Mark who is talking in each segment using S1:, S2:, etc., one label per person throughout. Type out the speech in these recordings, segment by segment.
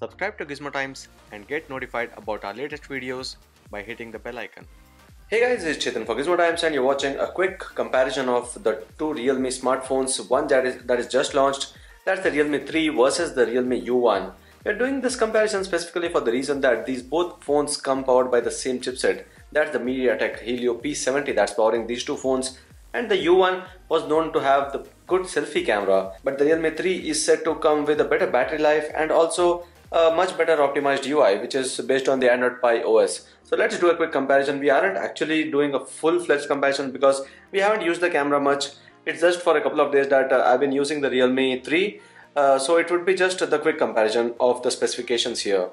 S1: Subscribe to Gizmo Times and get notified about our latest videos by hitting the bell icon.
S2: Hey guys, this is Chetan for Gizmo Times and you're watching a quick comparison of the two Realme smartphones. One that is just launched, that's the Realme 3 versus the Realme U1. We're doing this comparison specifically for the reason that these both phones come powered by the same chipset. That's the MediaTek Helio P70 that's powering these two phones. And the U1 was known to have the good selfie camera, but the Realme 3 is said to come with a better battery life and also a much better optimized UI, which is based on the Android Pie OS. So let's do a quick comparison. We aren't actually doing a full-fledged comparison because we haven't used the camera much. It's just for a couple of days that I've been using the Realme 3. So it would be just the quick comparison of the specifications here.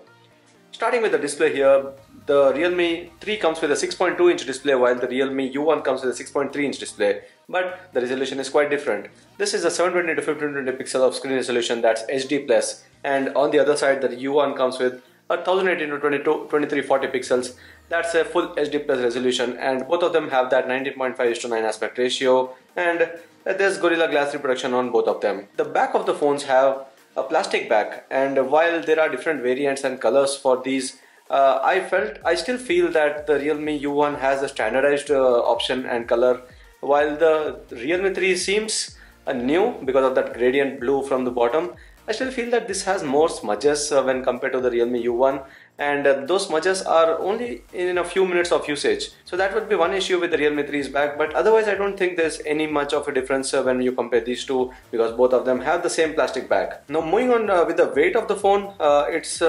S2: Starting with the display here, the Realme 3 comes with a 6.2 inch display while the Realme U1 comes with a 6.3 inch display, but the resolution is quite different. This is a 720 to 1520 pixel of screen resolution, that's HD+, and on the other side the U1 comes with a 1080 to 2340 pixels, that's a full HD+ resolution, and both of them have that 19.5:9 aspect ratio, and there's Gorilla Glass reproduction on both of them. The back of the phones have a plastic back, and while there are different variants and colors for these, I still feel that the Realme U1 has a standardized option and color, while the Realme 3 seems new because of that gradient blue from the bottom. I still feel that this has more smudges when compared to the Realme U1, and those smudges are only in a few minutes of usage. So that would be one issue with the Realme 3's back, but otherwise I don't think there's any much of a difference when you compare these two because both of them have the same plastic back. Now moving on with the weight of the phone, it's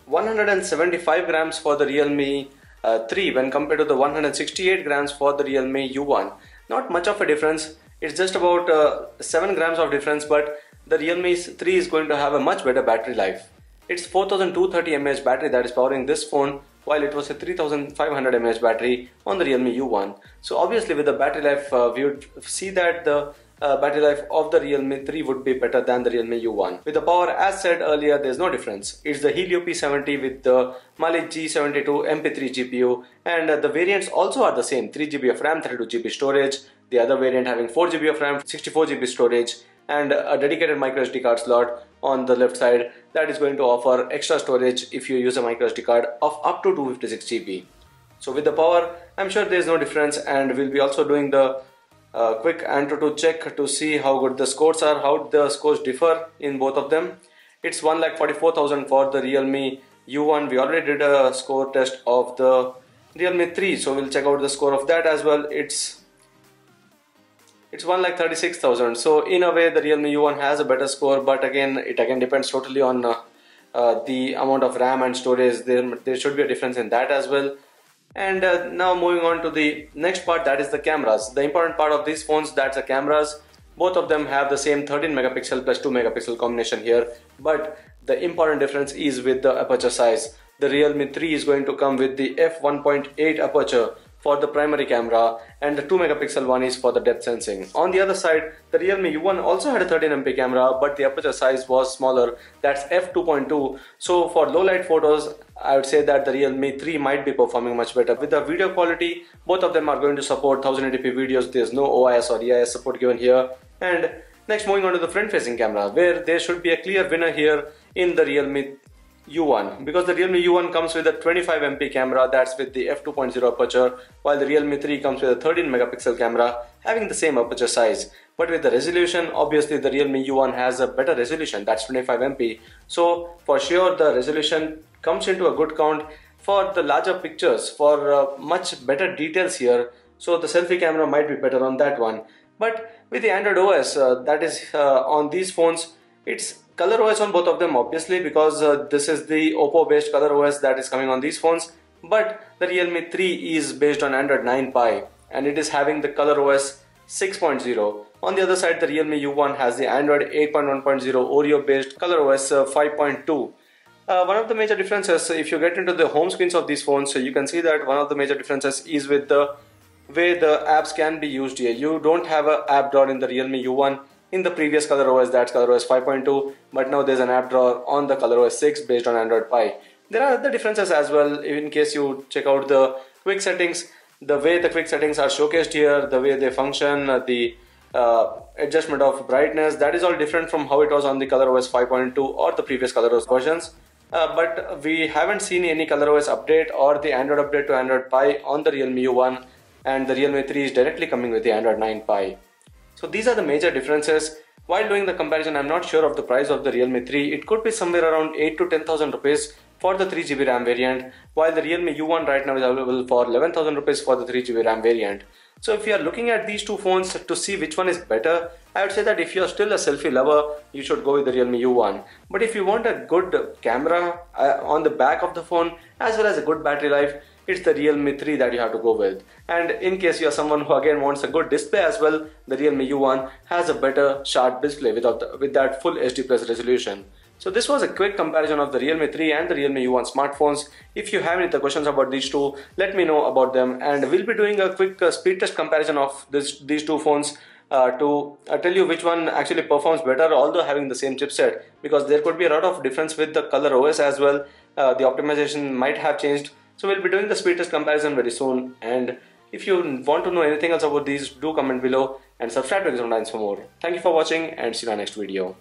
S2: 175 grams for the Realme 3 when compared to the 168 grams for the Realme U1. Not much of a difference, it's just about 7 grams of difference, but the Realme 3 is going to have a much better battery life. It's 4230 mAh battery that is powering this phone, while it was a 3500 mAh battery on the Realme U1. So obviously with the battery life, we would see that the battery life of the Realme 3 would be better than the Realme U1. With the power, as said earlier, there's no difference. It's the Helio P70 with the Mali G72 MP3 GPU, and the variants also are the same: 3GB of RAM, 32GB storage, the other variant having 4GB of RAM, 64GB storage, and a dedicated microSD card slot on the left side that is going to offer extra storage if you use a microSD card of up to 256GB. So with the power, I'm sure there's no difference, and we'll be also doing the quick Antutu check to see how good the scores are, how the scores differ in both of them. It's 1,44,000 for the Realme U1. We already did a score test of the Realme 3, so we'll check out the score of that as well. It's 1,36,000. So in a way the Realme U1 has a better score, but again it depends totally on the amount of RAM and storage. There should be a difference in that as well. And now moving on to the next part, that is the cameras. The important part of these phones, that's the cameras. Both of them have the same 13 megapixel plus 2 megapixel combination here, but the important difference is with the aperture size. The Realme 3 is going to come with the f1.8 aperture for the primary camera, and the 2 megapixel one is for the depth sensing. On the other side, the Realme U1 also had a 13MP camera, but the aperture size was smaller, that's f2.2. So for low light photos, I would say that the Realme 3 might be performing much better. With the video quality, both of them are going to support 1080p videos. There's no OIS or EIS support given here. And next, moving on to the front facing camera, where there should be a clear winner here in the Realme U1, because the Realme U1 comes with a 25MP camera, that's with the f2.0 aperture, while the Realme 3 comes with a 13 megapixel camera having the same aperture size. But with the resolution, obviously the Realme U1 has a better resolution, that's 25MP. So for sure the resolution comes into a good count for the larger pictures, for much better details here. So the selfie camera might be better on that one. But with the Android OS, that is on these phones, it's color OS on both of them, obviously, because this is the Oppo based color OS that is coming on these phones, but the Realme 3 is based on Android 9 Pie and it is having the color OS 6.0. On the other side, the Realme U1 has the Android 8.1.0 Oreo based color OS 5.2. One of the major differences, if you get into the home screens of these phones, you can see that one of the major differences is with the way the apps can be used here. You don't have an app drawer in the Realme U1. In the previous ColorOS, that's ColorOS 5.2, but now there's an app drawer on the ColorOS 6 based on Android Pie. There are other differences as well. In case you check out the quick settings, the way the quick settings are showcased here, the way they function, the adjustment of brightness, that is all different from how it was on the ColorOS 5.2 or the previous ColorOS versions. but we haven't seen any ColorOS update or the Android update to Android Pie on the Realme U1, and the Realme 3 is directly coming with the Android 9 Pie. So these are the major differences. While doing the comparison, I'm not sure of the price of the Realme 3. It could be somewhere around 8 to 10,000 rupees for the 3GB RAM variant, while the Realme U1 right now is available for 11,000 rupees for the 3GB RAM variant. So if you are looking at these two phones to see which one is better, I would say that if you are still a selfie lover, you should go with the Realme U1. But if you want a good camera on the back of the phone as well as a good battery life, it's the Realme 3 that you have to go with. And in case you are someone who again wants a good display as well, the Realme U1 has a better sharp display with that full HD plus resolution. So this was a quick comparison of the Realme 3 and the Realme U1 smartphones. If you have any other questions about these two, let me know about them, and we'll be doing a quick speed test comparison of these two phones to tell you which one actually performs better, although having the same chipset, because there could be a lot of difference with the ColorOS as well. The optimization might have changed. So we'll be doing the speed test comparison very soon, and if you want to know anything else about these, do comment below and subscribe to Gizmo for more. Thank you for watching, and see you in our next video.